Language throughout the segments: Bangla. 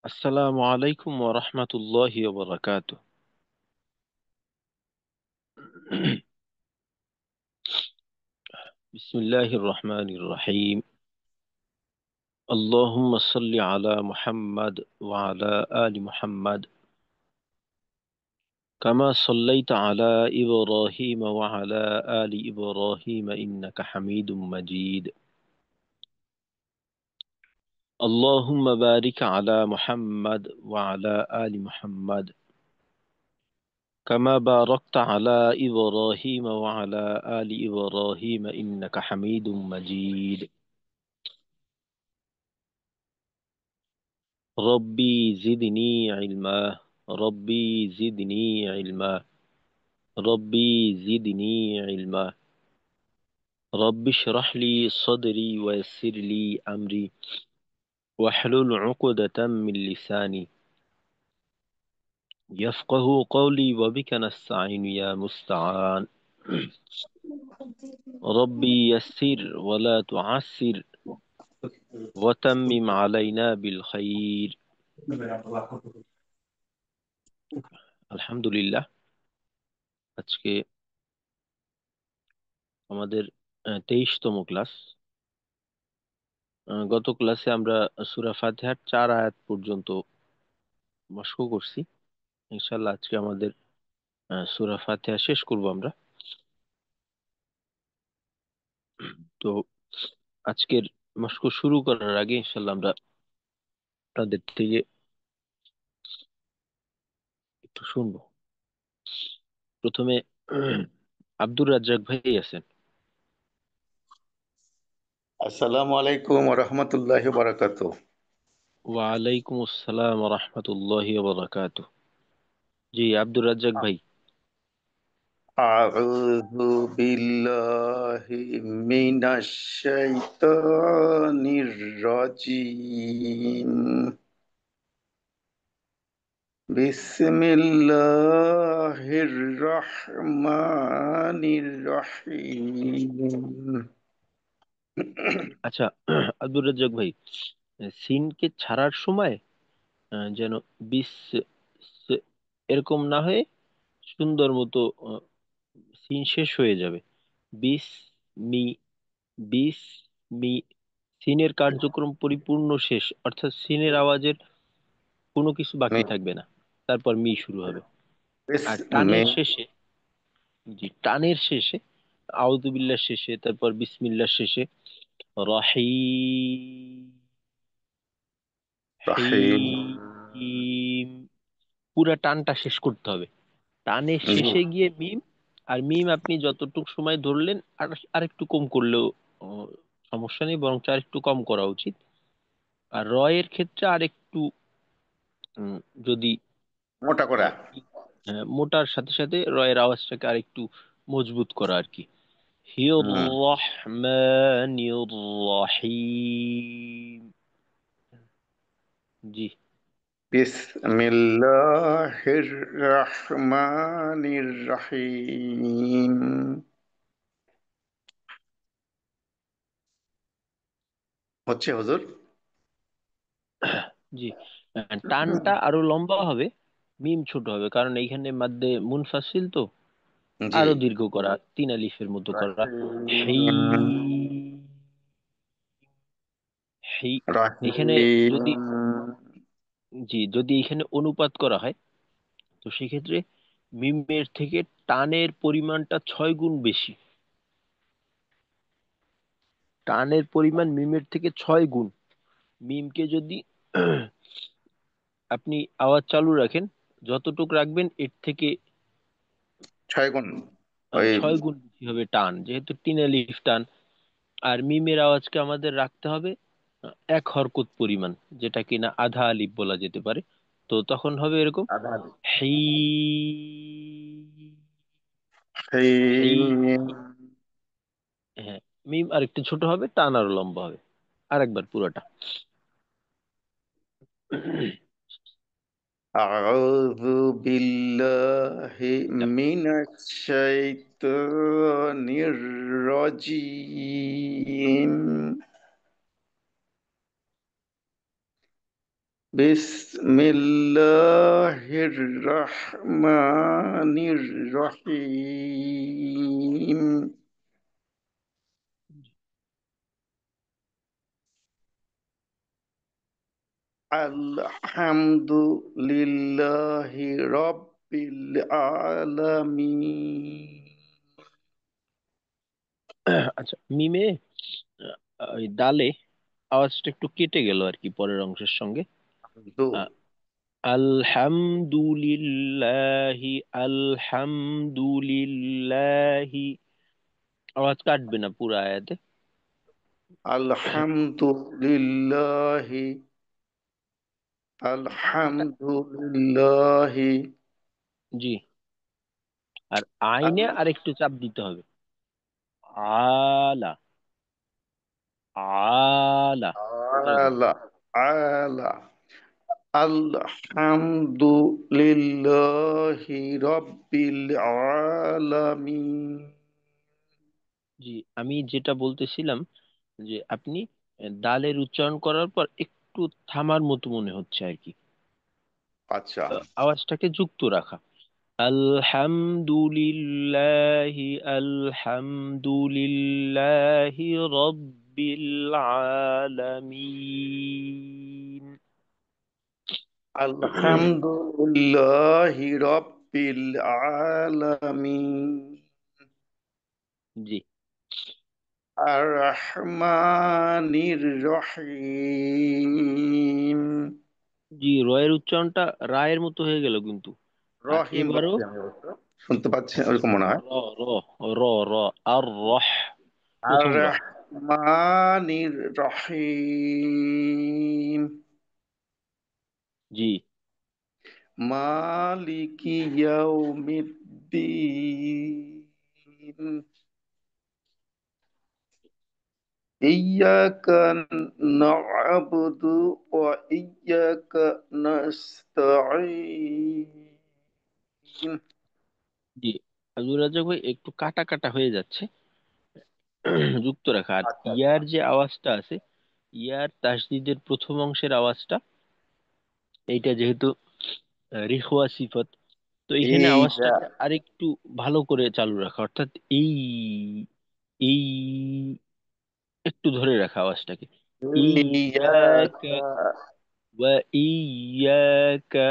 আসসালামু আলাইকুম ওয়া রাহমাতুল্লাহি ওয়া বারাকাতুহু। বিসমিল্লাহির রহমানির রহিম। আল্লাহুম্মা সাল্লি আলা মুহাম্মাদ ওয়া আলা আলি মুহাম্মাদ কামা সাল্লাইতা আলা ইব্রাহিম ওয়া আলা আলি ইব্রাহিম ইন্নাকা হামিদুম মাজিদ। আল্লাহুম্মা বারিক আলা মুহাম্মাদ ওয়া আলা আলি মুহাম্মাদ কামা বারাকতা আলা ইব্রাহিম ওয়া আলা আলি ইব্রাহিম ইন্নাকা হামিদুম মাজিদ। ربي زدني علما ربي زدني علما ربي زدني علما رب اشرح لي صدري ويسر لي أمري واحلل عقدة من لساني يفقه قولي وبك نستعين يا مستعان. ربي يسر ولا تعسر وتمم علينا بالخير. আলহামদুলিল্লাহ, আজকে আমাদের 23তম ক্লাস। গত ক্লাসে আমরা সূরা ফাতিহার 4 আয়াত পর্যন্ত মশক করছি। ইনশাআল্লাহ আজকে আমাদের সূরা ফাতিহা শেষ করব আমরা। তো আজকের মশক শুরু করার আগে ইনশাআল্লাহ আমরা তাদের থেকে একটু শুনবো। প্রথমে আব্দুর রাজ্জাক ভাই আছেন। আসসালামু আলাইকুম রহমতুল্লাহি বারাকাতু। ওয়া আলাইকুম আসসালাম ওয়া রাহমাতুল্লাহি ওয়া বারাকাতুহু। জি আব্দুর রাজ্জাক ভাই। আউযু বিল্লাহি মিনাশ শাইতানির রাজিম। বিসমিল্লাহির রহমানির রহিম। আচ্ছা, আব্দুর রাজ্জাক ভাই, সিনকে ছাড়ার সময় যেন বিস স- এরকম না হয়ে সুন্দর মতো সিন শেষ হয়ে যাবে। বিস মি বিস মি সিনের কার্যক্রম পরিপূর্ণ শেষ, অর্থাৎ সিনের আওয়াজের কোনো কিছু বাকি থাকবে না, তারপর মি শুরু হবে। আর টানের বিসমিল্লাহ শেষে, জি টানের শেষে আউযুবিল্লাহ শেষে, তারপর বিসমিল্লাহ শেষে রহি রহিম। হিম পুরা টানটা শেষ করতে হবে। টানের জি। শেষে গিয়ে মিম। আর মিম আপনি যতটুকু সময় ধরলেন আর আরেকটু কম করলেও সমস্যা নেই, বরং আর একটু কম করা উচিত। আর র এর ক্ষেত্রে আরেকটু উম, যদি মোটা করা। মোটার সাথে সাথে র এর আওয়াজটাকে আরেকটু মজবুত করা আর কি। হির হুম। রহমানির রহিম। জি। বিসমিল্লাহির রহমানির রহিম। হচ্ছে হুজুর? জি। টানটা আরো লম্বা হবে, মিম ছোট হবে, কারণ এইখানে মাদ্দে মুনফাসিল তো। জি। আরো দীর্ঘ করা, তিন আলিফের মতো করা। হেই রহিম। হেই এখানে রহিম। যদি, জি যদি এখানে অনুপাত করা হয়, তো সেক্ষেত্রে মিমের থেকে টানের পরিমাণটা 6 গুণ বেশি। টানের পরিমাণ মিমের থেকে 6 গুণ। মিমকে যদি আপনি আওয়াজ চালু রাখেন, যতটুক রাখবেন এর থেকে 6 গুণ। ওই 6 গুণ বেশি হবে টান, যেহেতু তিন আলিফ টান। আর মিমের আওয়াজকে আমাদের রাখতে হবে এক হরকত পরিমাণ, যেটা কিনা আধা আলিফ বলা যেতে পারে। তো তখন হবে এরকম আধা। হেই হেই। রহিম। হ্যাঁ, মিম আরেকটু ছোট হবে, টান আরো লম্বা হবে। আরেকবার পুরোটা। আউযু বিল্লাহি মিনাশ শাইতানির রাজিম। বিসমিল্লাহির রহমানির রহিম। আলহামদুলিল্লাহি রাব্বিল আলামিন। আচ্ছা, মিমে ওই দালে আওয়াজটা একটু কেটে গেল আর কি পরের অংশের সঙ্গে। দু আহ, আলহামদুলিল্লাহি, আলহামদুলিল্লাহি, আওয়াজ কাটবে না পুরো আয়াতে। আলহামদুলিল্লাহি এটা, আলহামদুলিল্লাহি জি, আর আইনে আর একটু চাপ দিতে হবে। আলা, আলা, এরকম। আলা আলা আলহামদুলিল্লাহি রাব্বিল আলামিন। জি, আমি যেটা বলতেছিলাম যে আপনি দালের উচ্চারণ করার পর একটু থামার মতো মনে হচ্ছে আর কি। আচ্ছা। আওয়াজটাকে যুক্ত রাখা। আলহামদুলিল্লাহি, আলহামদুলিল্লাহি রব্বিল আলামিন। আলহামদুলিল্লাহি রাব্বিল আলামিন। জি, আর রহমানির রহিম। জি, রয়ের উচ্চারণটা রায়ের মতো হয়ে গেল কিন্তু। আর রহিম এবারও বলছি আমি অবশ্য। শুনতে পাচ্ছি ওরকম মনে হয়। র, র, র, র, আর রহ, আর প্রথম র। রহমানির রহিম। জি, মালিকি ইয়াউমিদ্দিন। ইয়্যাকা না'বুদু ওয়া ইয়্যাকা নাস্তাঈন। জি, আব্দুল রাজ্জাক ভাই একটু কাটা কাটা হয়ে যাচ্ছে। যুক্ত রাখা। আর আচ্ছা আচ্ছা। ইয়ার যে আওয়াজটা আছে, ইয়ার তাসদিদের প্রথম অংশের আওয়াজটা, এইটা যেহেতু রিখওয়া সিফত, তো এখানে ইয়া আওয়াজটাকে আরেকটু ভালো করে চালু রাখা, অর্থাৎ এই, এই, একটু ধরে রাখা আওয়াজটাকে। ইয়াকা ইয়াকা ওয়া ইয়াকা,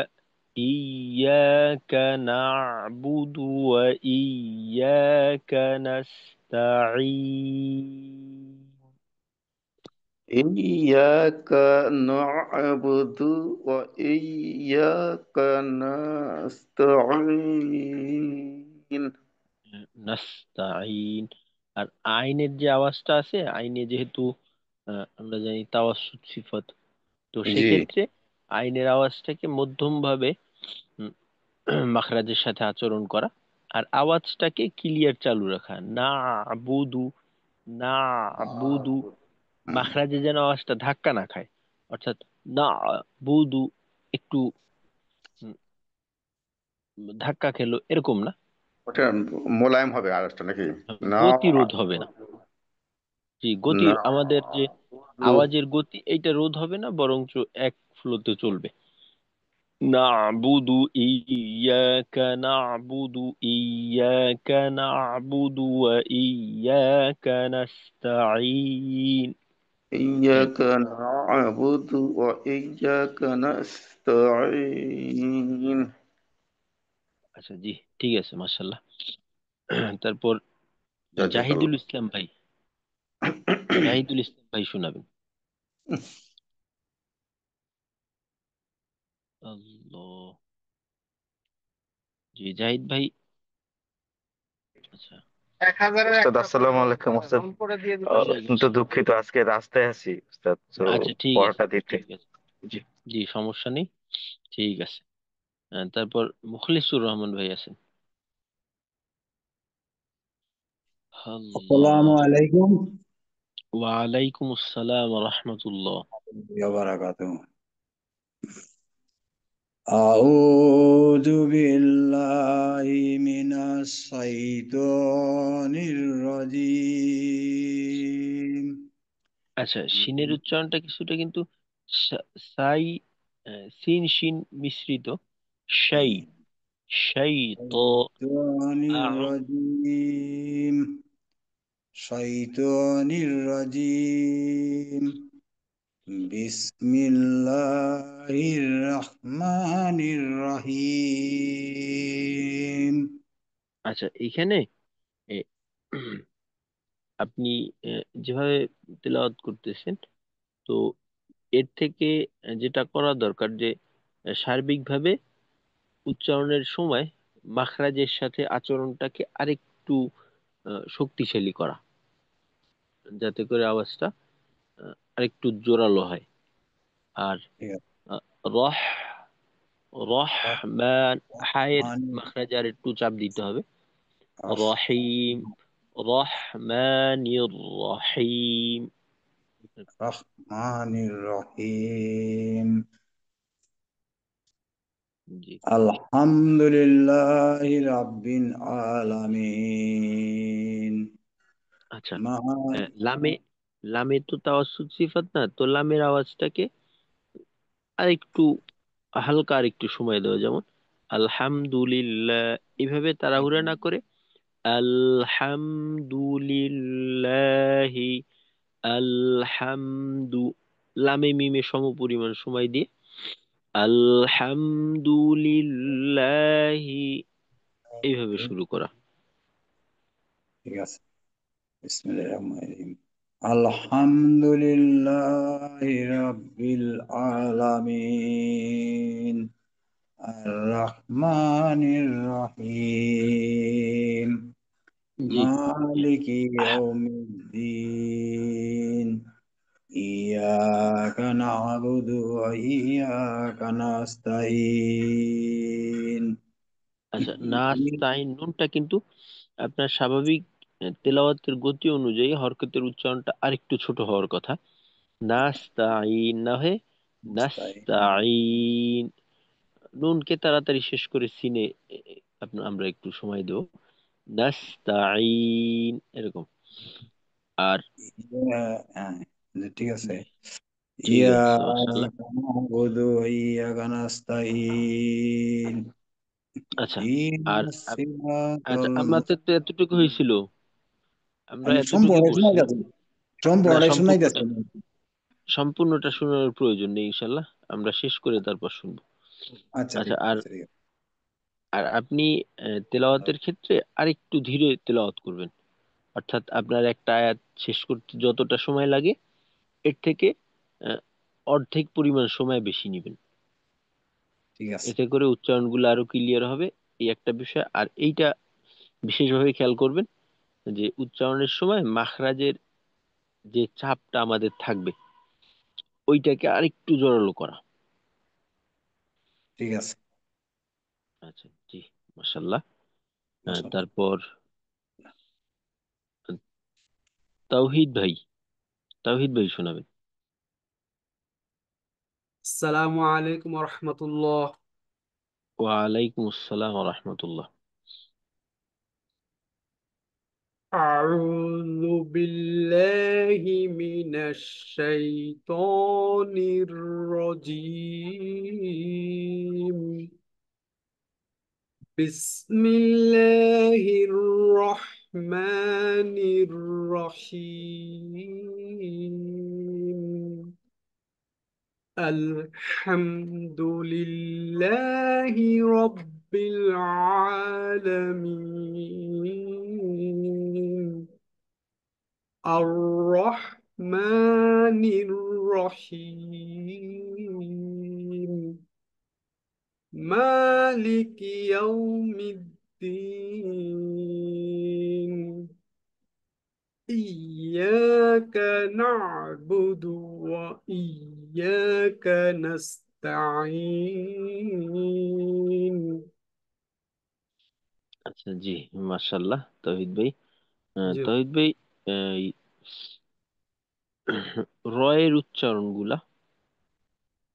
ইয়াকা না'বুদু ওয়া ইয়াকা নাস্তাঈন। ইয়াকা না'বুদু ওয়া ইয়্যাকা নাস্তাঈন। নাস্তাইন। আর আইনের যে আওয়াজটা আছে, আইনে যেহেতু আমরা জানি তাওয়াসসুত সিফত, তো জি। সেক্ষেত্রে আইনের আওয়াজটাকে মধ্যম ভাবে মাখরাজের সাথে আচরণ করা, আর আওয়াজটাকে ক্লিয়ার চালু রাখা। না বুদু, না বুদু, হুম, মাখরাজে যেন আওয়াজটা ধাক্কা না খায়, অর্থাৎ না বুদু একটু উম, ধাক্কা খেলো এরকম না। ওটা মোলায়েম হবে আওয়াজটা নাকি? না গতিরোধ হবে না। জি, গতি, না আমাদের যে আওয়াজের গতি এইটা রোধ হবে না, বরঞ্চ এক ফ্লোতে চলবে। নাবুদু, ইয়াকা নাবুদু, ইয়াকা নাবুদু ওয়া ইয়াকা নাস্তাঈন। এই, ইয়াকা না'বুদু ওয়া ইয়্যাকা নাস্তাঈন। আচ্ছা, জি, ঠিক আছে, মাশাল্লাহ। তারপর জাহিদুল জাযাকাল্লাহ। ইসলাম ভাই, জাহিদুল ইসলাম ভাই শোনাবেন। আল্লাহ, জি, জাহিদ ভাই। আচ্ছা, উস্তাদ আসসালামু আলাইকুম উস্তাদ। ওয়ালাইকুম অত্যন্ত আসসালাম। দুঃখিত, আজকে রাস্তায় আছি উস্তাদ, তো আচ্ছা, ঠিক আছে, পড়াটা দিতে। ঠিক আছে, জি। জি, সমস্যা নেই, ঠিক আছে। তারপর মুখলিসুর রহমান ভাই আছেন। আসসালামু আল্লাহ, আলাইকুম ওয়ালাইকুম আসসালাম রহমতুল্লাহ। ওয়া বারাকাতুহু। আউযু বিল্লাহি মিনাশ শাইতানির রাজীম। আচ্ছা, শিনের উচ্চারণটা কিছুটা কিন্তু সাই সিন শিন মিশ্রিত, শাই, শাই তো। الشيطان الرجيم الشيطان الرجيم بسم الله الرحمن الرحيم আচ্ছা, এখানে এ, আপনি যেভাবে তেলাওয়াত করতেছেন, তো এর থেকে যেটা করা দরকার যে সার্বিকভাবে উচ্চারণের সময় মাখরাজের সাথে আচরণটাকে আরেকটু শক্তিশালী করা, যাতে করে আওয়াজটা আরেকটু জোরালো হয়। আর ঠিক আছে আহ, রহ, রহমান, হায়ের الرحمن মাখরাজ আর একটু চাপ দিতে হবে। রহিম, الرحيم রহমানির রহিম। الرحمن الرحيم জি। الحمد لله رب العالمين আচ্ছা, ما লামে, লামে তো তাওয়াসসুত সিফাত না, তো লামের আওয়াজটাকে আর একটু হালকা আর একটু সময় দেওয়া, যেমন আলহামদুলিল্লাহ, এইভাবে তাড়াহুড়া না করে আলহামদুলিল্লাহি, আলহামদু, লামে মিমে সম পরিমাণ সময় দিয়ে আলহামদুলিল্লাহি এইভাবে শুরু করা। ঠিক আছে بسم الله الرحمن الرحيم الحمد لله رب العالمين الرحمن الرحيم জি। مالك يوم الدين إياك نعبد وإياك نستعين আচ্ছা, নাস্তাইন নুনটা কিন্তু আপনার স্বাভাবিক তেলাওয়াতের গতি অনুযায়ী হরকতের উচ্চারণটা আরেকটু ছোট হওয়ার কথা। নাস্তাইন না হয়ে نستعين নাস্তাইন। নুনকে তাড়াতাড়ি শেষ করে সিনে আপনার আমরা একটু সময় দেব। নাস্তাইন এরকম। আর হ্যাঁ ঠিক আছে ঠিক আছে, মাশাআল্লাহ। إياك نعبد وإياك نستعين আচ্ছা, আর اهدنا আপ- الصراط আচ্ছা, আমাদের তো এতটুকু হয়েছিল, আমরা আমি এতটুকুই সম্পূর্ণ শোনা করছি। যাচ্ছে না, সম্পূর্ণটাই শোনাই সম্পূর্ণটা, যাচ্ছে সম্পূর্ণটা শোনার প্রয়োজন নেই, ইনশাল্লাহ আমরা শেষ করে তারপর শুনবো। আচ্ছা আচ্ছা, ঠিক আর আছে ঠিক আছে আর আপনি তেলাওয়াতের ক্ষেত্রে আরেকটু ধীরে তেলাওয়াত করবেন, অর্থাৎ আপনার একটা আয়াত শেষ করতে যতটা সময় লাগে এর থেকে আহ, অর্ধেক পরিমাণ সময় বেশি নেবেন। ঠিক আছে এতে করে উচ্চারণগুলো আরো ক্লিয়ার হবে, এই একটা বিষয়। আর এইটা বিশেষভাবে খেয়াল করবেন যে উচ্চারণের সময় মাখরাজের যে চাপটা আমাদের থাকবে ওইটাকে আরেকটু জোরালো করা। ঠিক আছে আচ্ছা, জি, মাশাল্লাহ। মাশাআল্লাহ তারপর আহ, তাওহিদ ভাই, তাওহিদ ভাই শোনাবেন। আসসালামু আলাইকুম রহমতুল্লাহ। ওয়ালাইকুম আসসালাম ওয়া রাহমাতুল্লাহ। أعوذ بالله من الشيطان الرجيم. بسم الله الرحمن الرحيم. الحمد لله رب العالمين. الرحمن الرحيم. مالك يوم الدين. إياك نعبد وإياك نستعين. আচ্ছা, জি, মাশাল্লাহ তাওহিদ ভাই। জি তাওহিদ ভাই, এই রয়ের উচ্চারণ গুলা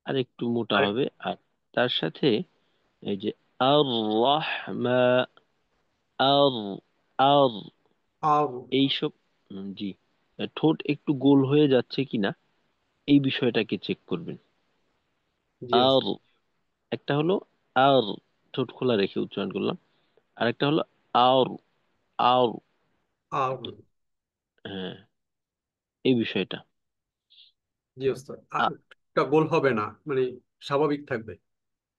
আর একটু মোটা হবে। আর তার সাথে এই যে আর, রাহমা, আর, আর, আর এইসব, জি, ঠোঁট একটু গোল হয়ে যাচ্ছে কিনা এই বিষয়টাকে চেক করবেন। জি আর, ওস্তাদ। একটা হলো আর, ঠোঁট খোলা রেখে উচ্চারণ করলাম। আর একটা হলো আর, আর। আর। তো হ্যাঁ, এই বিষয়টা। জি ওস্তাদ, আরটা গোল হবে না, মানে স্বাভাবিক থাকবে।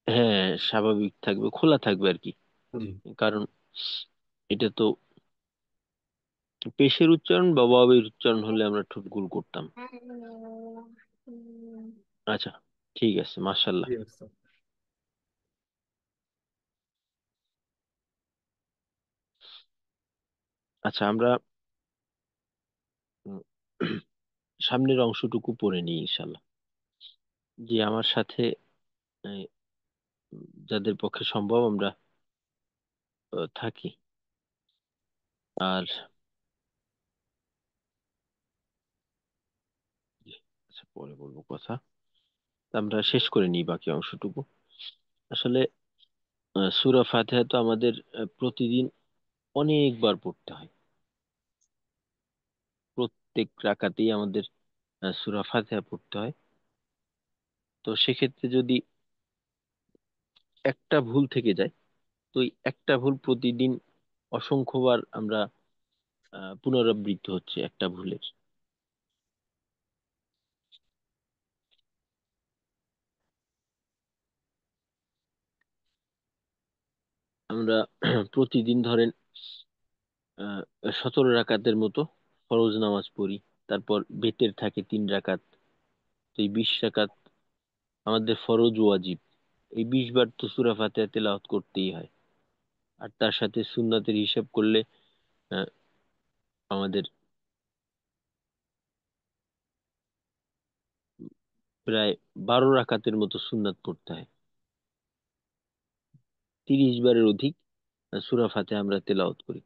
হ্যাঁ, স্বাভাবিক থাকবে, খোলা থাকবে আর কি। জি। কারণ এটা তো পেশের উচ্চারণ বা ওয়াবের উচ্চারণ হলে আমরা ঠোঁট গোল করতাম। আচ্ছা, ঠিক আছে, মাশাল্লাহ। জি ওস্তাদ। আচ্ছা, আমরা উম, সামনের অংশটুকু পড়ে নিই ইনশাল্লাহ। যে আমার সাথে আহ, যাদের পক্ষে সম্ভব আমরা থাকি। আর আচ্ছা, পরে বলবো কথা। তা আমরা শেষ করে নিই বাকি অংশটুকু। আসলে সূরা ফাতিহা তো আমাদের প্রতিদিন অনেকবার পড়তে হয়। প্রত্যেক রাকাতেই আমাদের সূরা ফাতিহা পড়তে হয়। তো সেক্ষেত্রে যদি একটা ভুল থেকে যায়, তো এই একটা ভুল প্রতিদিন অসংখ্যবার আমরা পুনরাবৃত্তি হচ্ছে একটা ভুলের। আমরা প্রতিদিন ধরেন 17 রাকাতের মতো ফরজ নামাজ পড়ি। তারপর বেতের থাকে 3 রাকাত। তো এই 20 রাকাত আমাদের ফরজ ও ওয়াজিব। এই 20 বার তো সূরা ফাতিহা তেলাওয়াত করতেই হয়। আর তার সাথে সুন্নাতের হিসাব করলে আহ, আমাদের প্রায় 12 রাকাতের মতো সুন্নাত পড়তে হয়। 30 বারের অধিক সূরা ফাতিহা আমরা তেলাওয়াত করি।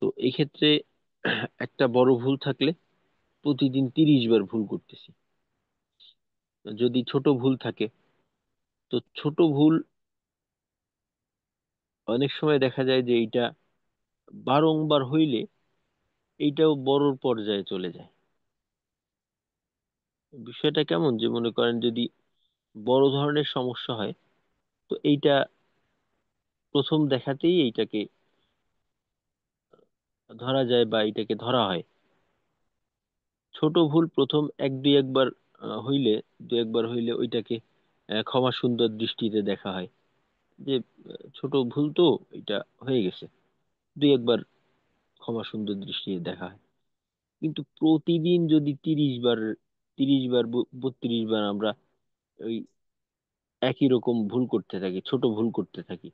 তো এই ক্ষেত্রে একটা বড় ভুল থাকলে প্রতিদিন 30 বার ভুল করতেছি। যদি ছোট ভুল থাকে, তো ছোট ভুল অনেক সময় দেখা যায় যে এইটা বারংবার হইলে এইটাও বড় পর্যায়ে চলে যায়। বিষয়টা কেমন, যে মনে করেন যদি বড় ধরনের সমস্যা হয়, তো এইটা প্রথম দেখাতেই এইটাকে ধরা যায় বা এইটাকে ধরা হয়। ছোট ভুল প্রথম এক দুই একবার হইলে, দু একবার হইলে ওইটাকে ক্ষমা সুন্দর দৃষ্টিতে দেখা হয়। যে ছোট ভুল তো, এটা হয়ে গেছে, দুই একবার ক্ষমা সুন্দর দৃষ্টিতে দেখা হয়। কিন্তু প্রতিদিন যদি 30 বার, 30 বার 32 বার আমরা ওই একই রকম ভুল করতে থাকি, ছোট ভুল করতে থাকি,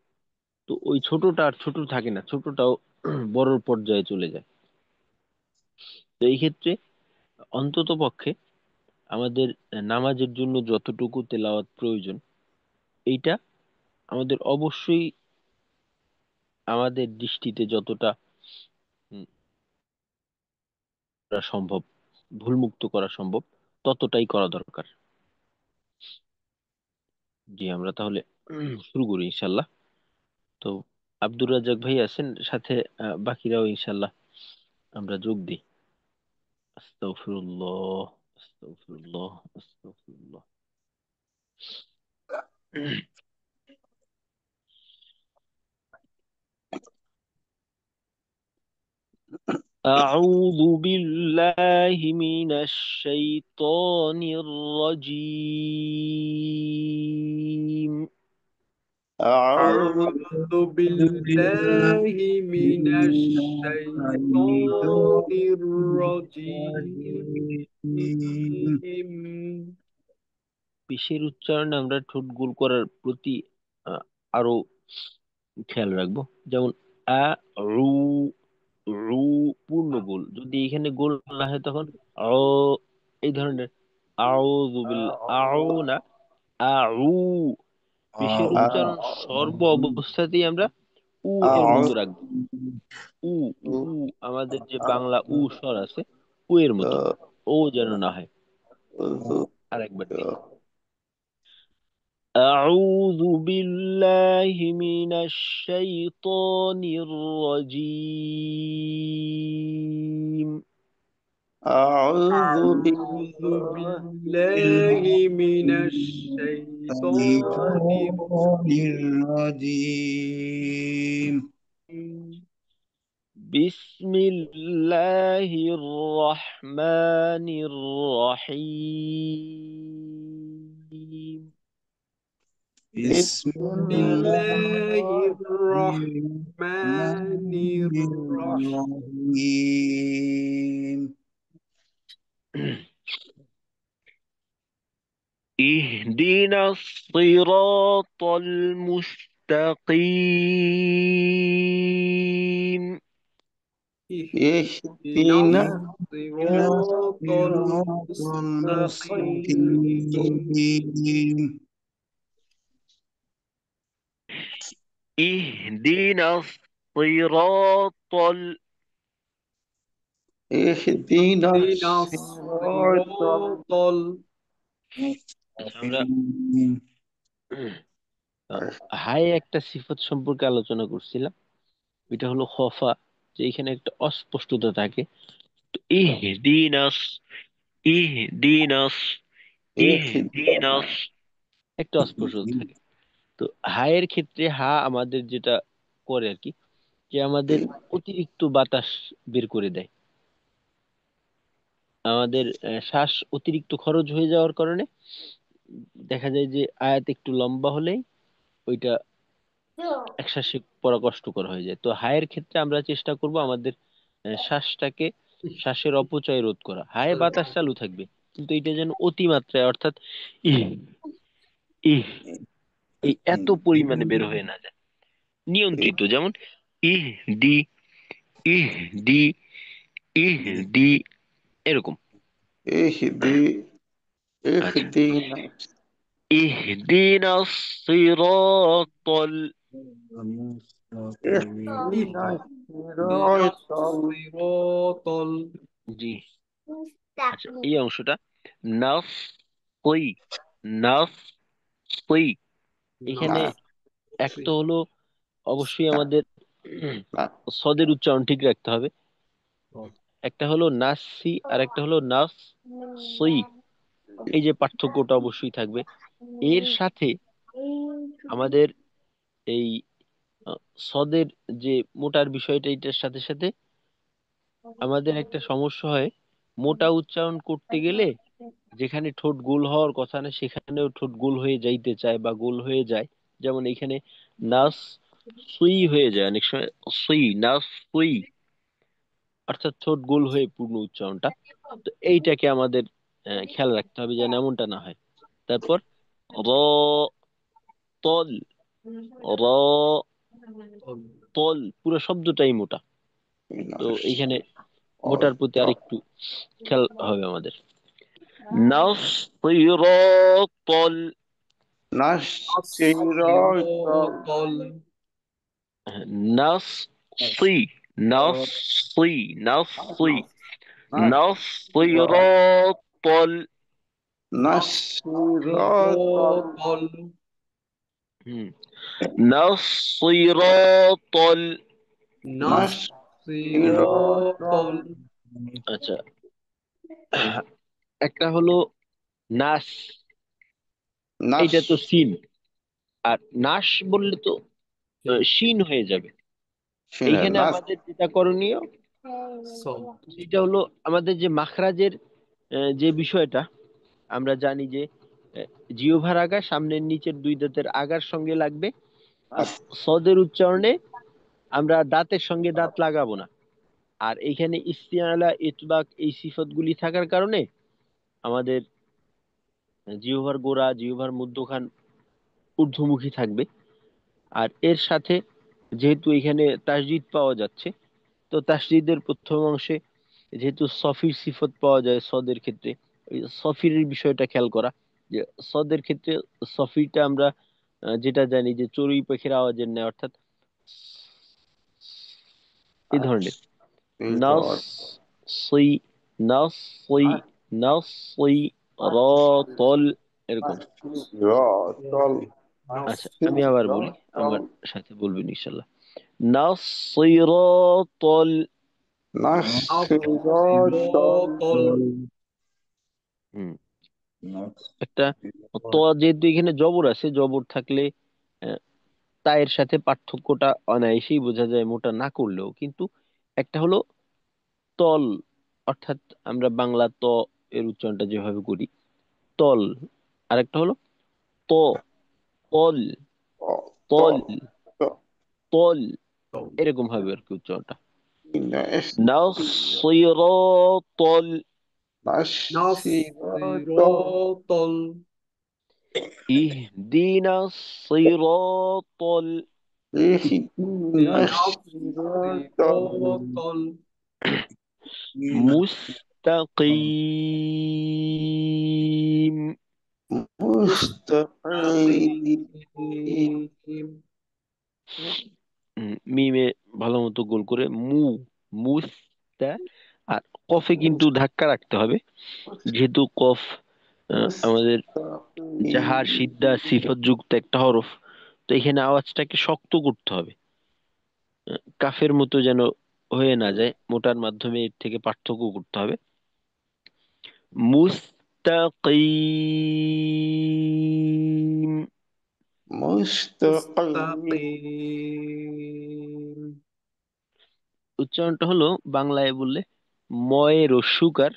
তো ওই ছোটটা আর ছোট থাকে না, ছোটটাও বড় পর্যায়ে চলে যায়। তো এই ক্ষেত্রে অন্তত পক্ষে আমাদের নামাজের জন্য যতটুকু তেলাওয়াত প্রয়োজন, এইটা আমাদের অবশ্যই আমাদের দৃষ্টিতে যতটা উম, করা সম্ভব, ভুলমুক্ত করা সম্ভব, ততটাই করা দরকার। জি, আমরা তাহলে শুরু করি ইনশাল্লাহ। তো আব্দুর রাজ্জাক ভাই আছেন সাথে, বাকিরাও ইনশাল্লাহ আমরা যোগ দিই। আস্তাগফিরুল্লাহ, আস্তাগফিরুল্লাহ, আস্তাগফিরুল্লাহ। أعوذ بالله من الشيطان الرجيم. أعوذ أعوذ بالله من الشيطان الرجيم. পেশের উচ্চারণে আমরা ঠোঁট গোল করার প্রতি আহ, আরো খেয়াল রাখবো। যেমন আ, রু, রু পূর্ণ গোল। যদি এখানে গোল না হয় তখন অ, এই ধরনের আউযু বিল, আউ না, আউ। পেশের উচ্চারণ সর্ব অবস্থাতেই আমরা উ এর মতো রাখবো। উ, উ, আমাদের যে বাংলা উ স্বর আছে, উ এর মতো, ও যেন না হয়। আরেকবার দিই। أعوذ بالله من الشيطان الرجيم. أعوذ أعوذ بالله بالله من الشيطان الشيطان الرجيم بسم الله الرحمن الرحيم. بسم بسم الله الله الرحمن الرحيم. الرحيم اهدنا الصراط المستقيم. اهدنا اهدنا الصراط الصراط المستقيم. المستقيم اهدنا الصراط اهدنا اهدنا الصراط الصراط আচ্ছা, আমরা المستقيم হাই একটা সিফত সম্পর্কে আলোচনা করছিলাম। এটা হলো খফা, যে এখানে একটা অস্পষ্টতা থাকে। তো ইহদিনাস, ইহদিনাস, ইহদিনাস একটা অস্পষ্টতা থাকে। তো হায়ের ক্ষেত্রে হা আমাদের যেটা করে আর কি, যে আমাদের অতিরিক্ত বাতাস বের করে দেয়। আমাদের শ্বাস অতিরিক্ত খরচ হয়ে যাওয়ার কারণে দেখা যায় যে আয়াত একটু লম্বা হলেই ওইটা একশ্বাসে পড়া কষ্টকর হয়ে যায়। তো হায়ের ক্ষেত্রে আমরা চেষ্টা করব আমাদের শ্বাসটাকে, শ্বাসের অপচয় রোধ করা। হায়ে বাতাস চালু থাকবে, কিন্তু এটা যেন অতিমাত্রায়, অর্থাৎ ইহ, ইহ, এই এত পরিমাণে বের হয়ে না যায়, নিয়ন্ত্রিত। যেমন ইহ দি, ইহ দি, ইহ দি, এরকম। اهدي আচ্ছা, اهدنا ইহদিনা সিরাতাল, اهدنا اهدنا الصراط الصراط জি। আচ্ছা, এই অংশটা নাস, সই, নাস, সই, এখানে এক তো المستقيم. হলো অবশ্যই আমাদের সদের উচ্চারণ ঠিক রাখতে হবে। একটা হলো নাসি আর একটা হলো নাস সই। এই যে পার্থক্যটা অবশ্যই থাকবে। এর সাথে আমাদের এই সদের যে মোটার বিষয়টা, এটার সাথে সাথে আমাদের একটা সমস্যা হয়। মোটা উচ্চারণ করতে গেলে যেখানে ঠোঁট গোল হওয়ার কথা না, সেখানেও ঠোঁট গোল হয়ে যাইতে চায় বা গোল হয়ে যায়। যেমন এখানে নাস সুই হয়ে যায় অনেক সময়, সুই, নাস সুই, অর্থাৎ ঠোঁট গোল হয়ে পূর্ণ উচ্চারণটা। তো এইটাকে আমাদের খেয়াল রাখতে হবে যেন এমনটা না হয়। তারপর র, তল, র, তল, পুরো শব্দটাই মোটা। তো এইখানে মোটার প্রতি আরেকটু খেয়াল হবে আমাদের। নাস, তল, الصراط الصراط নাস, সি, নাস, সি, নাস, সি, নাস, তল, الصراط হুম, নাস, তল। الصراط আচ্ছা, একটা হলো নাস, এইটা তো সিন। আর নাস বললে তো শিন হয়ে যাবে। এইখানে আমাদের যেটা করণীয় صاد সেটা হলো আমাদের যে মাখরাজের যে বিষয়টা, আমরা জানি যে জিহ্বার আগা সামনের নিচের দুই দাঁতের আগার সঙ্গে লাগবে। আর সদের উচ্চারণে আমরা দাঁতের সঙ্গে দাঁত লাগাবো না। আর এইখানে ইস্তিআলা, ইতবাক এই সিফতগুলি থাকার কারণে আমাদের জিহ্বার গোড়া, জিহ্বার মধ্যখান ঊর্ধ্বমুখী থাকবে। আর এর সাথে যেহেতু এখানে তাসদিদ পাওয়া যাচ্ছে, তো তাসদিদের প্রথম অংশে যেহেতু সফির সিফত পাওয়া যায় সদের ক্ষেত্রে, ওই সফির বিষয়টা খেয়াল করা। যে সদের ক্ষেত্রে সফিরটা আমরা যেটা জানি যে চড়ুই পাখির আওয়াজের ন্যায়, অর্থাৎ এই ধরনের নাস, সই, নাস, সই, নাস, সই, র, তল, এরকম। আচ্ছা, আমি আবার বলি, আমার সাথে বলবেন ইনশাল্লাহ। নাস, সই, র, তল, নাসিরাতাল হুম একটা ত, যেহেতু এখানে জবর আছে, জবর থাকলে আহ, তায়ের সাথে পার্থক্যটা অনায়াসেই বোঝা যায় মোটা না করলেও। কিন্তু একটা হলো তল, অর্থাৎ আমরা বাংলা ত এর উচ্চারণটা যেভাবে করি তল, আর একটা হলো ত, তল, তল, তল, এরকম ভাবে আর কি উচ্চারণটা। নাসিরাতাল, নাসিরাতাল ইহদিনাস সিরাতাল নাসিরাতাল মুস্তাকিম। মুস্তাকিম মিমে ভালো মতো গোল করে মুস্তা, আর কফে কিন্তু ধাক্কা রাখতে হবে, যেহেতু কফ আমাদের জাহার সিদ্ধা সিফত যুক্ত একটা হরফ। তো এখানে আওয়াজটাকে শক্ত করতে হবে, কাফের মতো যেন হয়ে না যায়, মোটার মাধ্যমে এর থেকে পার্থক্য করতে হবে। মুস্তাকিম, মুস্তাকিম উচ্চারণটা হলো বাংলায় বললে ময় রস্যুকার,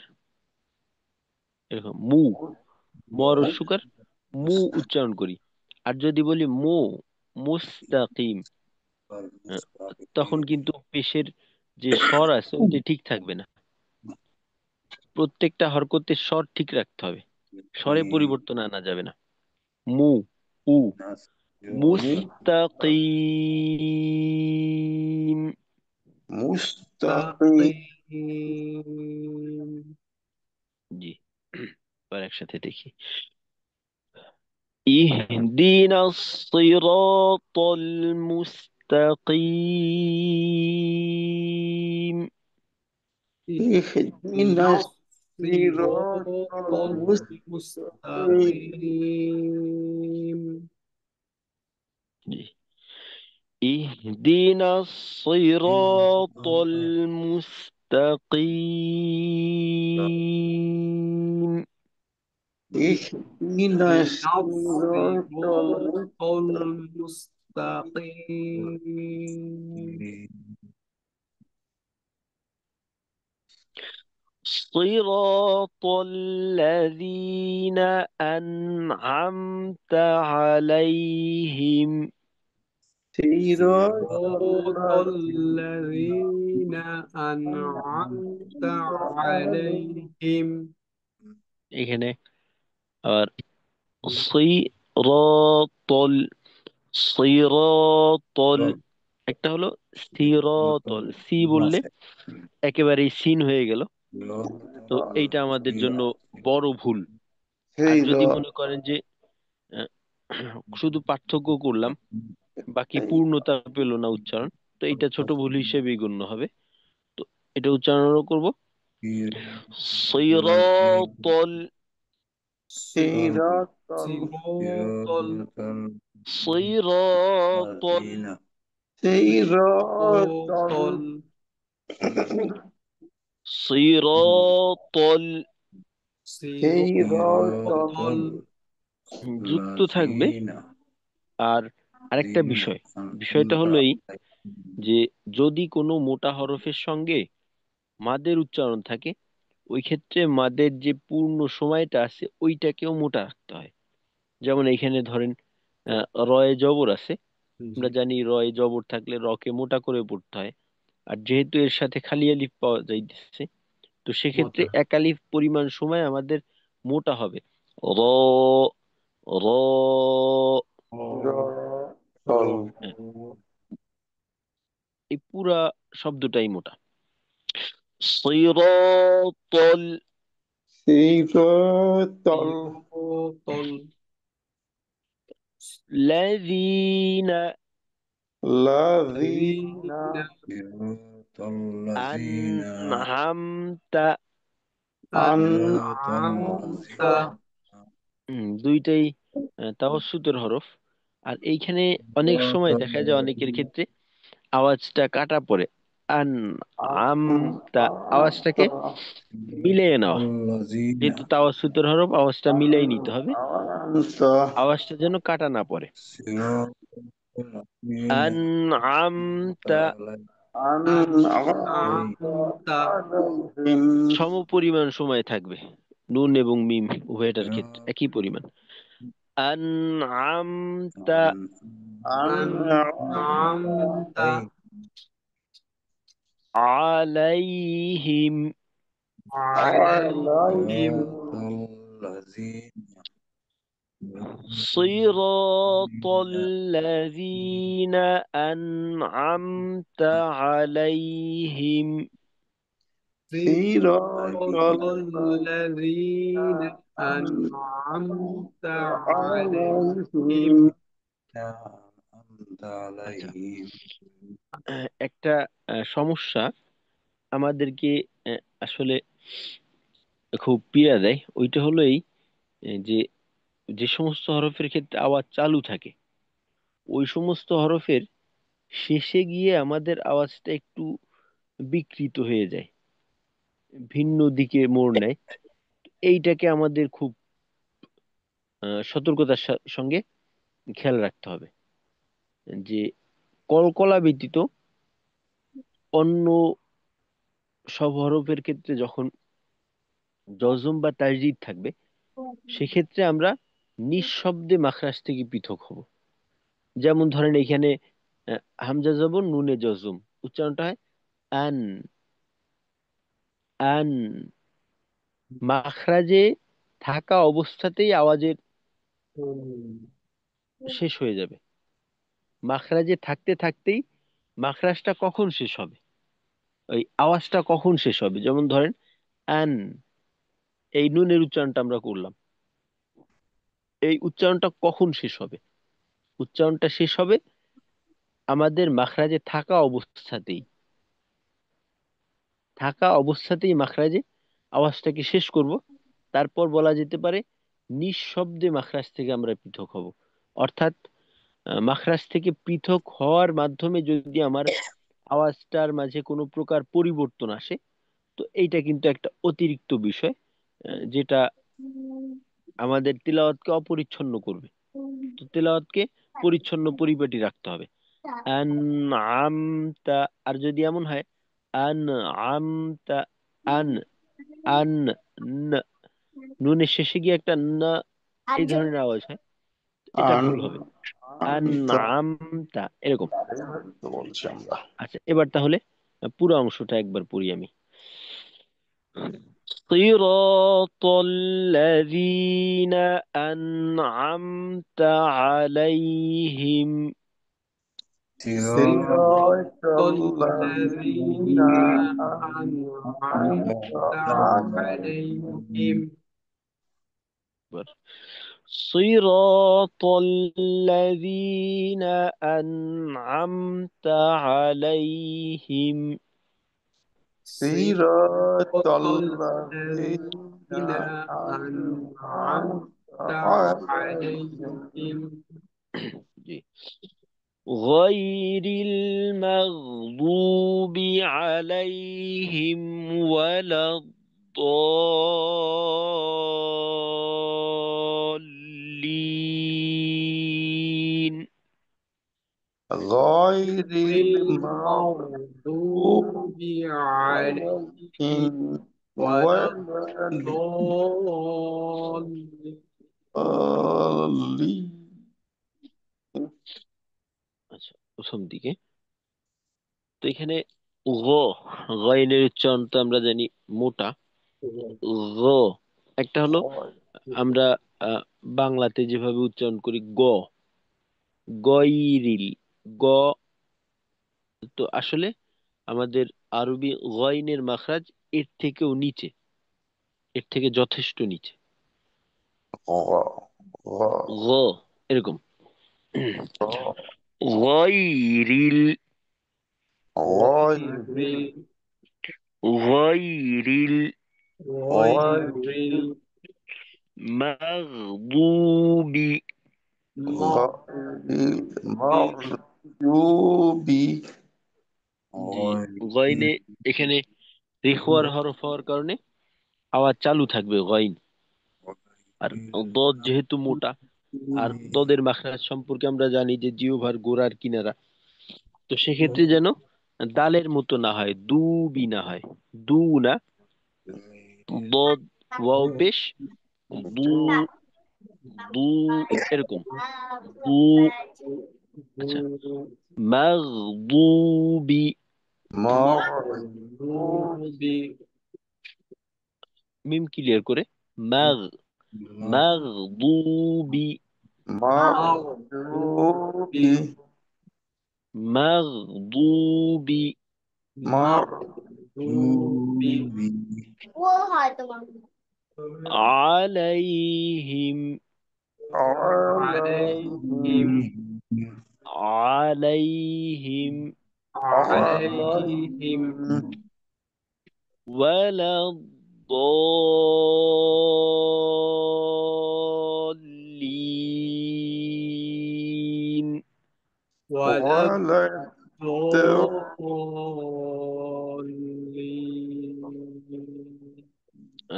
এরকম মু, ম রস্যুকার মু উচ্চারণ করি। আর যদি বলি মুস্তাকিম, আহ, তখন কিন্তু পেশের যে স্বর আছে ওইটা ঠিক থাকবে না। প্রত্যেকটা হরকতের স্বর ঠিক রাখতে হবে, স্বরে পরিবর্তন আনা যাবে না। মু, উ, মুস্তাকিম। জি, এবার একসাথে দেখি। ইহদিনাস সিরাতাল মুস্তাকিম। اهدنا الصراط নাসিরাতাল المستقيم মুস্তাকিম জি, ইহদিনাস সিরাতাল মুস্তাকিম। اهدنا الصراط নাসিরাতাল المستقيم মুস্তাকিম صراط الذين أنعمت عليهم. صراط صراط الذين الذين أنعمت عليهم এখানে আবার সিরাতল, সিরাতল, একটা হলো সিরাতল, সি বললে একেবারেই সিন হয়ে গেল। তো এইটা আমাদের জন্য বড় ভুল। আর যদি মনে করেন যে আহ, শুধু পার্থক্য করলাম, বাকি পূর্ণতা পেল না উচ্চারণ, তো এটা ছোট ভুল হিসেবেই গণ্য হবে। তো এটা উচ্চারণও করব সিরাতল, صراط صراط সিরাতল, صراط সিরাতল, صراط যুক্ত থাকবে। আর আরেকটা বিষয়, বিষয়টা হলো এই যে যদি কোনো মোটা হরফের সঙ্গে মাদের উচ্চারণ থাকে, ওই ক্ষেত্রে মাদের যে পূর্ণ সময়টা আছে ওইটাকেও মোটা রাখতে হয়। যেমন এখানে ধরেন রয়ে জবর আছে, আমরা জানি রয়ে জবর থাকলে রকে মোটা করে পড়তে হয়। আর যেহেতু এর সাথে খালি আলিফ পাওয়া যাইতেছে, তো সেক্ষেত্রে মোটা এক আলিফ পরিমাণ সময় আমাদের মোটা হবে। র, র, হ্যাঁ, এই পুরা শব্দটাই মোটা। সিরাতাল صراط লাযীনা الذين الذين আনআমতা। أنعمت দুইটাই তাওয়াসুতের হরফ। আর এইখানে অনেক সময় দেখা যায় অনেকের ক্ষেত্রে আওয়াজটা কাটা পড়ে, আন আমতা আওয়াজটাকে মিলিয়ে নেওয়া, الذين যেহেতু তাওয়া সূত্র হরফ আওয়াজটা মিলাই নিতে হবে, أنعمت আওয়াজটা যেন কাটা না পড়ে। صراط الذين আন أنعمت আমতা أنعمت عليهم সমপরিমাণ সময় থাকবে, নুন এবং মিম উভয়টার ক্ষেত্রে صراط একই পরিমাণ। আন আমতা أنعمت আলাইহিম عليهم الذين صراط الذين أنعمت عليهم صراط الذين أنعمت عليهم أنعمت আচ্ছা, عليهم একটা সমস্যা আমাদেরকে আসলে খুব পীড়া দেয়, ওইটা হলো এই যে যে সমস্ত হরফের ক্ষেত্রে আওয়াজ চালু থাকে ওই সমস্ত হরফের শেষে গিয়ে আমাদের আওয়াজটা একটু বিকৃত হয়ে যায়, ভিন্ন দিকে মোড় নেয়। এইটাকে আমাদের খুব সতর্কতার সঙ্গে খেয়াল রাখতে হবে যে কলকলা ব্যতীত অন্য সব হরফের ক্ষেত্রে যখন জজম বা তাজদিদ থাকবে সেক্ষেত্রে আমরা নিঃশব্দে মাখরাজ থেকে পৃথক হব। যেমন ধরেন এখানে হামজা জবর নুনে জজম, উচ্চারণটা হয় আন, আন। মাখরাজে থাকা অবস্থাতেই আওয়াজের শেষ হয়ে যাবে, মাখরাজে থাকতে থাকতেই মাখরাজটা কখন শেষ হবে, ওই আওয়াজটা কখন শেষ হবে, যেমন ধরেন আন, এই নুনের উচ্চারণটা আমরা করলাম, এই উচ্চারণটা কখন শেষ হবে, উচ্চারণটা শেষ হবে আমাদের মাখরাজে থাকা অবস্থাতেই মাখরাজে আওয়াজটাকে শেষ করব। তারপর বলা যেতে পারে নিঃশব্দে মাখরাজ থেকে আমরা পৃথক হব। অর্থাৎ মাখরাজ থেকে পৃথক হওয়ার মাধ্যমে যদি আমার আওয়াজটার মাঝে কোনো প্রকার পরিবর্তন আসে, তো এইটা কিন্তু একটা অতিরিক্ত বিষয়, যেটা আমাদের তিলাওয়াতকে অপরিচ্ছন্ন করবে। তো তিলাওয়াতকে পরিচ্ছন্ন পরিপাটি রাখতে হবে। আন আমতা, আর যদি এমন হয় আন আমতা, আন, আন, ন, নুনের শেষে গিয়ে একটা ন এই ধরনের আওয়াজ হয়, এটা ভুল হবে। আন أنعمت আমতা এরকম। বলছি আমরা আচ্ছা, এবার তাহলে পুরো অংশটা একবার পড়ি আমি। صراط الذين أنعمت عليهم صراط صراط الذين الذين أنعمت عليهم صراط الذين أنعمت عليهم صراط صراط الذين الذين أنعمت أنعمت عليهم عليهم জি। غير المغضوب عليهم ولا الضالين. غير المغضوب المغضوب عليهم عليهم ولا ولا الضالين الضالين আচ্ছা, প্রথম দিকে তো এখানে গয়েনের উচ্চারণ তো আমরা জানি মোটা, গ একটা হলো আমরা আহ, বাংলাতে যেভাবে উচ্চারণ করি গইরিল, গ, তো আসলে আমাদের আরবি গয়নের মাখরাজ এর থেকেও নিচে, এর থেকে যথেষ্ট নিচে, غ- غ- গ এরকম। গয়রিল, غير গয়রিল غير মাগদুবি, غير المغضوب জি, গইনে এখানে রিখওয়ার হরফ হওয়ার কারণে আওয়াজ চালু থাকবে গইন। আর দদ যেহেতু মোটা, আর দদের মাখরাজ সম্পর্কে আমরা জানি যে জিহ্বার গোড়ার কিনারা, তো সেক্ষেত্রে যেন দালের মতো না হয়, দু বি না হয়, দু না, দদ ওয়াও পেশ, দু, দু, এরকম, দু। আচ্ছা, মাগদুবি, মাগদুবি মিম ক্লিয়ার করে, মাগ, মাগদুবি, মাগদুবি মাগদুবি, মাগদুবি আলাইহিম, আলাইহিম আলাইহিম, আলাইহিম ওয়ালাদ্দাল্লিন। ওয়ালা الضالين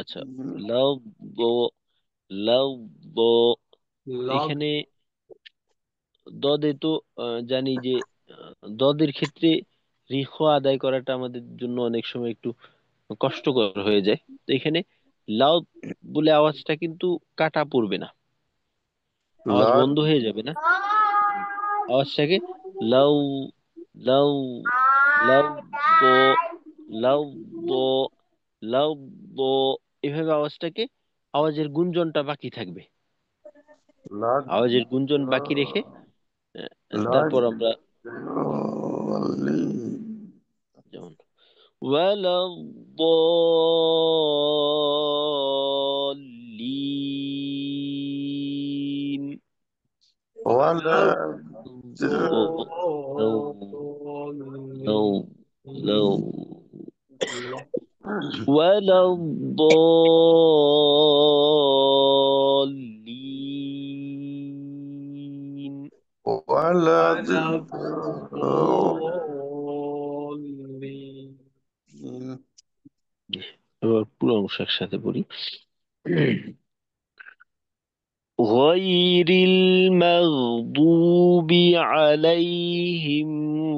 আচ্ছা, লাভ, লাভ, লাভ এখানে দদে তো জানি যে দদের ক্ষেত্রে রিখ আদায় করাটা আমাদের জন্য অনেক সময় একটু কষ্টকর হয়ে যায়। তো এখানে লাউ বলে আওয়াজটা কিন্তু কাটা পড়বে না, আওয়াজ বন্ধ হয়ে যাবে না, আওয়াজটাকে লাউ, লাউ, লাউ, ব, লাউ, ব, লাউ, ব, এভাবে আওয়াজটাকে, আওয়াজের গুঞ্জনটা বাকি থাকবে, আওয়াজের গুঞ্জন বাকি রেখে তারপর আমরা যেমন ওয়ালা ضالين، ولا لو، لو، لو، ولا الضالين. الضالين এবার পুরো অংশ একসাথে পড়ি। غير المغضوب عليهم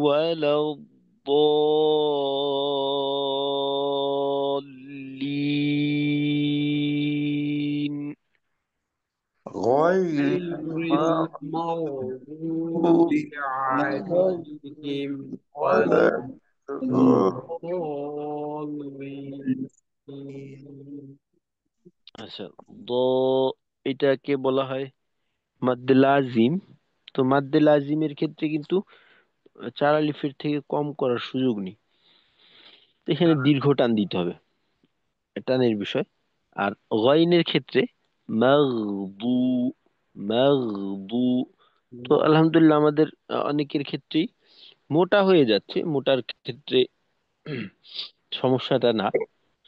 ولا الضالين. غير المغضوب عليهم ولا ولا الضالين আচ্ছা, দ, এটাকে বলা হয় মাদ্দে লাজিম। তো মাদ্দে লাজিমের ক্ষেত্রে কিন্তু চার আলিফের থেকে কম করার সুযোগ নেই, তো এখানে দীর্ঘ টান দিতে হবে, টানের বিষয়। আর গইনের ক্ষেত্রে মাগদু, মাগদু, তো আলহামদুলিল্লাহ আমাদের অনেকের ক্ষেত্রেই মোটা হয়ে যাচ্ছে, মোটার ক্ষেত্রে সমস্যাটা না,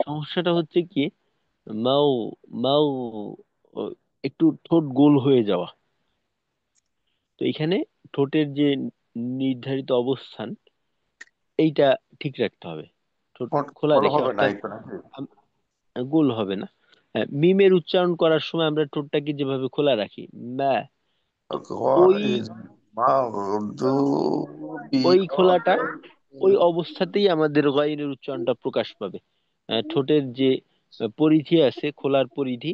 সমস্যাটা হচ্ছে কি, মাও, মাও, ও, একটু ঠোঁট গোল হয়ে যাওয়া। তো এখানে ঠোঁটের যে নির্ধারিত অবস্থান, এইটা ঠিক রাখতে হবে, ঠোঁট খোলা বড় রেখে, হবে না অর্থাৎ একটু নাকি? গোল হবে না। হ্যাঁ, মিমের উচ্চারণ করার সময় আমরা ঠোঁটটাকে যেভাবে খোলা রাখি, ম্যা, তো ওই, غير المغضوب ওই খোলাটা, ওই অবস্থাতেই আমাদের গয়নের উচ্চারণটা প্রকাশ পাবে। ঠোঁটের যে পরিধি আছে, খোলার পরিধি,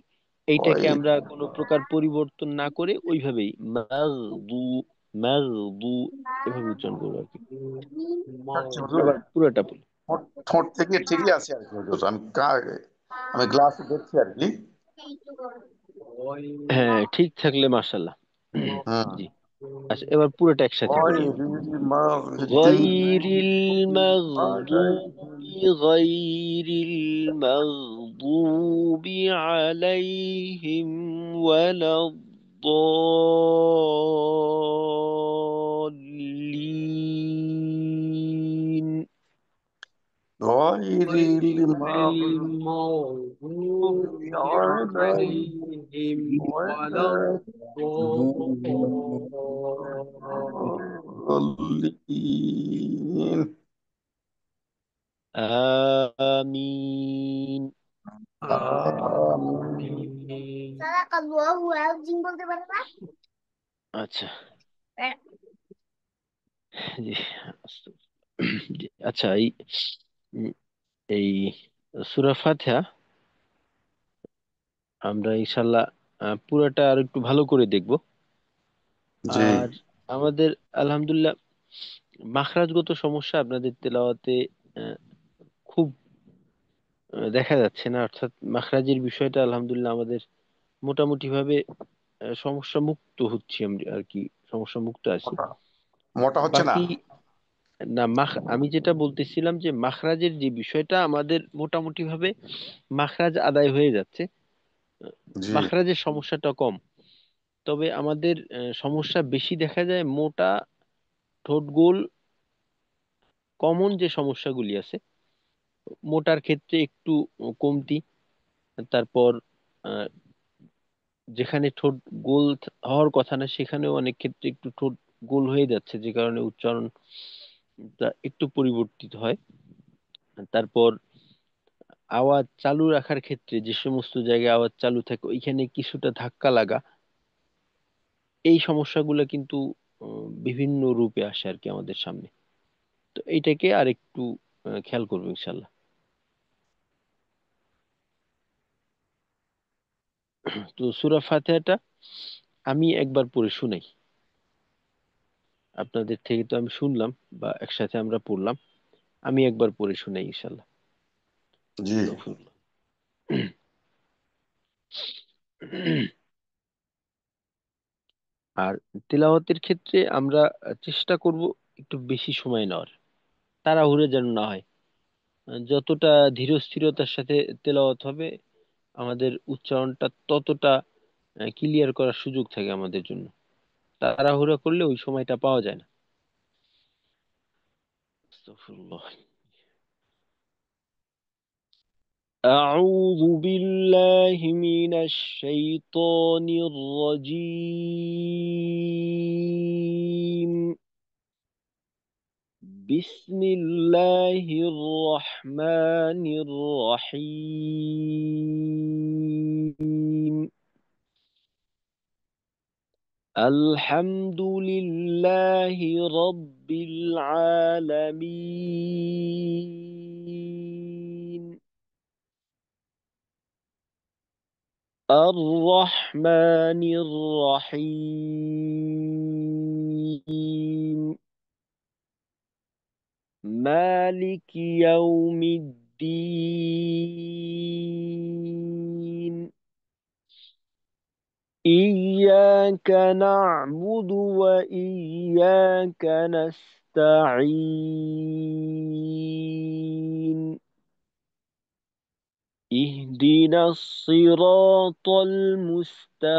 এইটাকে غير আমরা কোনো প্রকার পরিবর্তন না করে ওইভাবেই মাগদু, মাগদু, এভাবে উচ্চারণ করবো আর কি। হুজুর, এবার পুরোটা বলি। ঠোঁট ঠোঁট থেকে ঠিকই আছে আর কি হুজুর। আমি গ্লাসে দেখছি আর কি। হ্যাঁ, ঠিক থাকলে মাশাল্লাহ। হুম। জি। আচ্ছা, এবার পুরোটা একসাথে পড়ি غير আমি। المغضوب غير المغضوب، غير المغضوب عليهم ولا الضالين. غير غير المغضوب المغضوب عليهم عليهم ولا ولا الضالين الضالين. আমিন। আমিন। আচ্ছা। জি। জি, আচ্ছা উম, এই সূরা ফাতিহা আমরা ইনশাল্লাহ পুরাটা আর একটু ভালো করে দেখব। জি। আর আমাদের আলহামদুলিল্লাহ মাখরাজগত সমস্যা আপনাদের তেলাওয়াতে আহ, খুব দেখা যাচ্ছে না, অর্থাৎ মাখরাজের বিষয়টা আলহামদুলিল্লাহ আমাদের মোটামুটি ভাবে সমস্যা মুক্ত হচ্ছি আমরা আর কি, সমস্যা মুক্ত আছি। মোটা মোটা হচ্ছে না। বাকি না, আমি যেটা বলতেছিলাম যে মাখরাজের যে বিষয়টা আমাদের মোটামুটি ভাবে মাখরাজ আদায় হয়ে যাচ্ছে, জি। মাখরাজের সমস্যাটা কম। তবে আমাদের সমস্যা বেশি দেখা যায় মোটা ঠোঁট গোল, কমন যে সমস্যাগুলি আছে মোটার ক্ষেত্রে একটু কমতি। তারপর আহ, যেখানে ঠোঁট গোল হওয়ার কথা না সেখানেও অনেক ক্ষেত্রে একটু ঠোঁট গোল হয়ে যাচ্ছে, যে কারণে উচ্চারণটা একটু পরিবর্তিত হয়। তারপর আওয়াজ চালু রাখার ক্ষেত্রে যে সমস্ত জায়গায় আওয়াজ চালু থাকে ওইখানে কিছুটা ধাক্কা লাগা, এই সমস্যাগুলো কিন্তু বিভিন্ন রূপে আসে আর কি আমাদের সামনে। তো এইটাকে আর একটু খেয়াল করবো ইনশাল্লাহ। তো সূরা ফাতিহাটা আমি একবার পড়ে শুনাই, আপনাদের থেকে তো আমি শুনলাম বা একসাথে আমরা পড়লাম, আমি একবার পড়ে শুনাই ইনশাল্লাহ। জি। আস্তাগফিরুল্লাহ। আর তেলাওয়াতের ক্ষেত্রে আমরা চেষ্টা করব একটু বেশি সময় নেওয়ার, তাড়াহুড়ো যেন না হয়। যতটা ধীর স্থিরতার সাথে তেলাওয়াত হবে আমাদের উচ্চারণটা ততটা ক্লিয়ার করার সুযোগ থাকে আমাদের জন্য। তাড়াহুড়া করলে ওই সময়টা পাওয়া যায় না। আস্তাগফিরুল্লাহ। أعوذ بالله من الشيطان الرجيم. بسم الله الرحمن الرحيم. الحمد لله رب العالمين. الرحمن الرحيم. مالك يوم الدين. إياك نعبد وإياك نستعين. اهدنا الصراط المستقيم.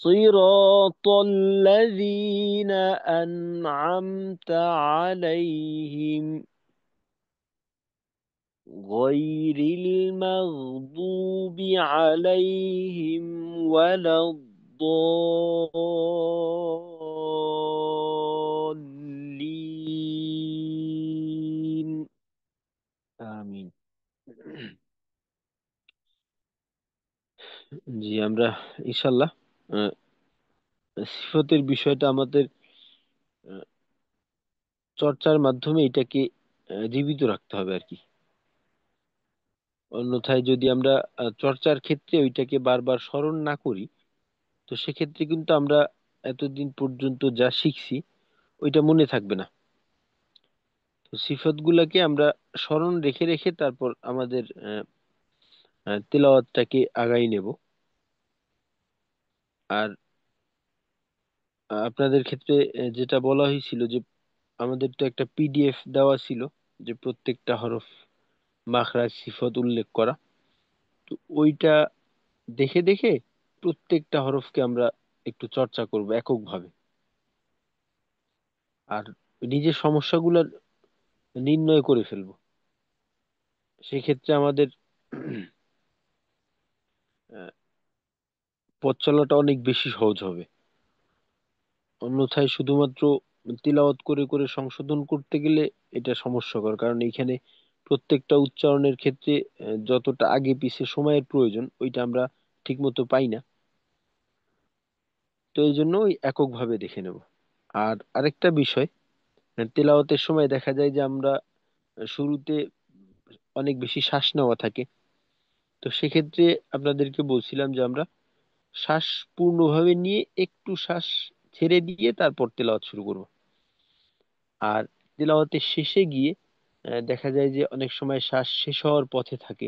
صراط الذين أنعمت عليهم غير المغضوب عليهم ولا الضالين. آمين. জি, আমরা ইনশাল্লাহ আহ, সিফতের বিষয়টা আমাদের আহ, চর্চার মাধ্যমে এটাকে জীবিত রাখতে হবে আর কি। অন্যথায় যদি আমরা চর্চার ক্ষেত্রে ওইটাকে বারবার স্মরণ না করি, তো সেক্ষেত্রে কিন্তু আমরা এতদিন পর্যন্ত যা শিখছি ওইটা মনে থাকবে না। তো সিফত গুলাকে আমরা স্মরণ রেখে রেখে তারপর আমাদের তেলাওয়াতটাকে আগাই নেব। আর আপনাদের ক্ষেত্রে যেটা বলা হয়েছিল যে আমাদের তো একটা পিডিএফ দেওয়া ছিল যে প্রত্যেকটা হরফ মাখরাজ সিফত উল্লেখ করা, তো ওইটা দেখে দেখে প্রত্যেকটা হরফকে আমরা একটু চর্চা করব এককভাবে। আর নিজের সমস্যাগুলো নির্ণয় করে ফেলবো। সেক্ষেত্রে আমাদের আহ, পথ চলাটা অনেক বেশি সহজ হবে। অন্যথায় শুধুমাত্র তিলাওয়াত করে করে সংশোধন করতে গেলে এটা সমস্যাকর, কারণ এইখানে প্রত্যেকটা উচ্চারণের ক্ষেত্রে যতটা আগে পিছে সময়ের প্রয়োজন ওইটা আমরা ঠিক মতো পাই না। তো এই জন্য ওই এককভাবে দেখে নেব। আর আরেকটা বিষয়, তেলাওয়াতের সময় দেখা যায় যে আমরা শুরুতে অনেক বেশি শ্বাস নেওয়া থাকে। তো সেক্ষেত্রে আপনাদেরকে বলছিলাম যে আমরা শ্বাস পূর্ণভাবে নিয়ে একটু শ্বাস ছেড়ে দিয়ে তারপর তেলাওয়াত শুরু করব। আর তেলাওয়াতের শেষে গিয়ে দেখা যায় যে অনেক সময় শ্বাস শেষ হওয়ার পথে থাকে।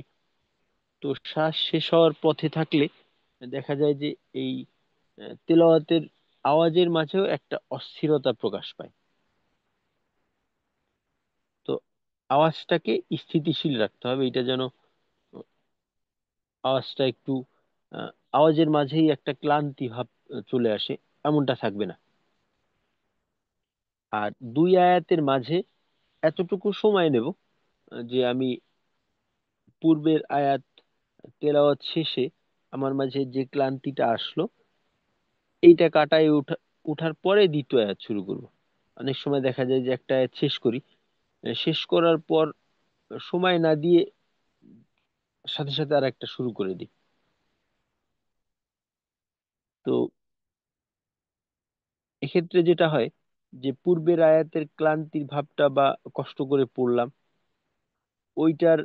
তো শ্বাস শেষ হওয়ার পথে থাকলে দেখা যায় যে এই তেলাওয়াতের আওয়াজের মাঝেও একটা অস্থিরতা প্রকাশ পায়। তো আওয়াজটাকে স্থিতিশীল রাখতে হবে, এটা যেন আওয়াজটা একটু আওয়াজের মাঝেই একটা ক্লান্তি ভাব চলে আসে, এমনটা থাকবে না। আর দুই আয়াতের মাঝে এতটুকু সময় নেব যে আমি পূর্বের আয়াত তেলাওয়াত শেষে আমার মাঝে যে ক্লান্তিটা আসলো এইটা কাটায় উঠার পরে দ্বিতীয় আয়াত শুরু করব। অনেক সময় দেখা যায় যে একটা আয়াত শেষ করি, শেষ করার পর সময় না দিয়ে সাথে সাথে আর একটা শুরু করে দিই। তো এক্ষেত্রে যেটা হয় যে পূর্বের আয়াতের ক্লান্তির ভাবটা বা কষ্ট করে পড়লাম ওইটার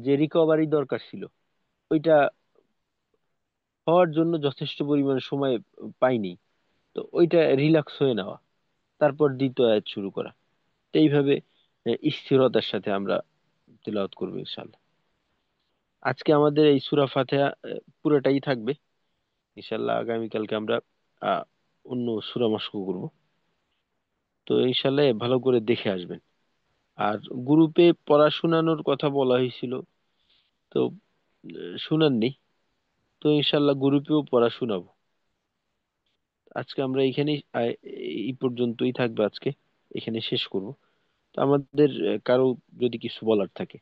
যে রিকভারি দরকার ছিল ওইটা হওয়ার জন্য যথেষ্ট পরিমাণ সময় পাইনি। তো ওইটা রিল্যাক্স হয়ে নেওয়া, তারপর দ্বিতীয় আয়াত শুরু করা। তো এইভাবে স্থিরতার সাথে আমরা তিলাওয়াত করবো ইনশাল্লাহ। আজকে আমাদের এই সূরা ফাতিহা পুরোটাই থাকবে। ইনশাল্লাহ আগামীকালকে আমরা আহ অন্য সূরা মশক করব। তো ইনশাল্লাহ ভালো করে দেখে আসবেন। আর গ্রুপে পড়া শোনানোর কথা বলা হয়েছিল, তো শুনাননি। তো ইনশাল্লাহ গ্রুপেও পড়া শোনাবো। আজকে আমরা এইখানেই এই পর্যন্তই থাকবে আজকে, এখানে শেষ করব। তো আমাদের কারো যদি কিছু বলার থাকে।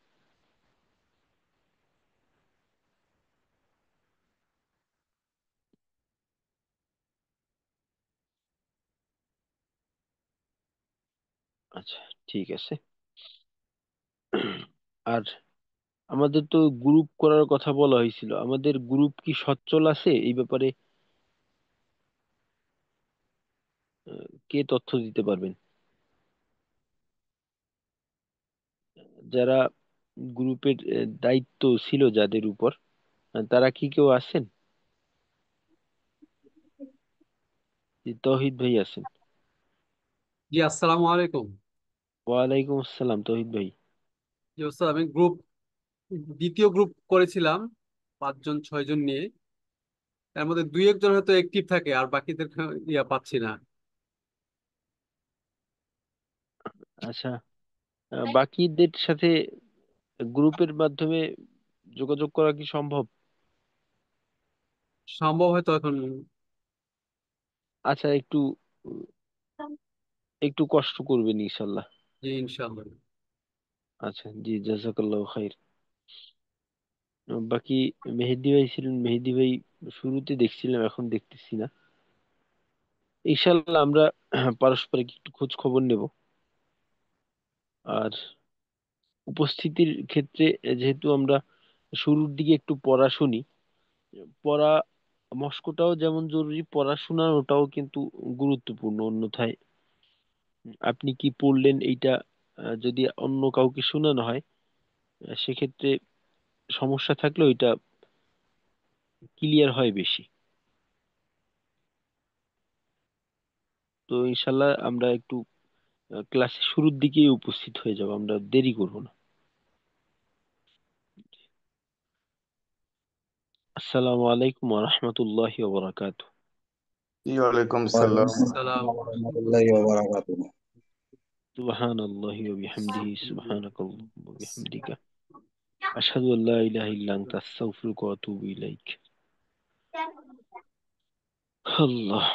আচ্ছা, ঠিক আছে। আর আমাদের তো গ্রুপ করার কথা বলা হয়েছিল, আমাদের গ্রুপ কি সচল আছে এই ব্যাপারে? কে তথ্য দিতে পারবেন? যারা গ্রুপের দায়িত্ব ছিল যাদের উপর, তারা কি কেউ আছেন? জি, তৌহিদ ভাই আছেন। জি, আসসালামু আলাইকুম। ওয়ালাইকুম আসসালাম তৌহিদ ভাই। জি ওস্তাদ, আমি দ্বিতীয় গ্রুপ করেছিলাম 5 জন 6 জন নিয়ে। তার মধ্যে দুই একজন হয়তো অ্যাক্টিভ থাকে, আর বাকিদের পাচ্ছি না। আচ্ছা, বাকিদের সাথে গ্রুপের মাধ্যমে যোগাযোগ করা কি সম্ভব? সম্ভব হয়তো এখন। আচ্ছা, একটু একটু কষ্ট করবেন ইনশাল্লাহ। জি, ইনশাআল্লাহ। আচ্ছা, জি, জাজাকাল্লাহ খাইর। বাকি মেহেদি ভাই ছিলেন, মেহেদি ভাই শুরুতে দেখছিলাম, এখন দেখতেছি না। ইনশাল্লাহ আমরা পারস্পরিক একটু খোঁজ খবর নেব। আর উপস্থিতির ক্ষেত্রে যেহেতু আমরা শুরুর দিকে একটু পড়া শুনি, পড়া মস্কটাও যেমন জরুরি, পড়াশোনাটাও কিন্তু গুরুত্বপূর্ণ। অন্যথায় আপনি কি পড়লেন এইটা যদি অন্য কাউকে শোনানো হয়, সেক্ষেত্রে সমস্যা থাকলে ওইটা ক্লিয়ার হয় বেশি। তো ইনশাল্লাহ আমরা একটু ক্লাসের শুরুর দিকেই উপস্থিত হয়ে যাব, আমরা দেরি করব না। আসসালামু আলাইকুম ওয়া রাহমাতুল্লাহি ওয়া বারাকাতুহু। ওয়ালাইকুম ওয়ালাইকুম সালাম। সালাম। আসসালাম ওয়া রাহমাতুল্লাহি ওয়া বারাকাতুহু। সুবহানাল্লাহি ওয়া বিহামদিহি সুবহানাকাল্লাহুম্মা ওয়া বিহামদিকা আশহাদু আল্লা ইলাহা ইল্লা আনতা আস্তাগফিরুকা ওয়া আতুবু ইলাইক। আল্লাহ।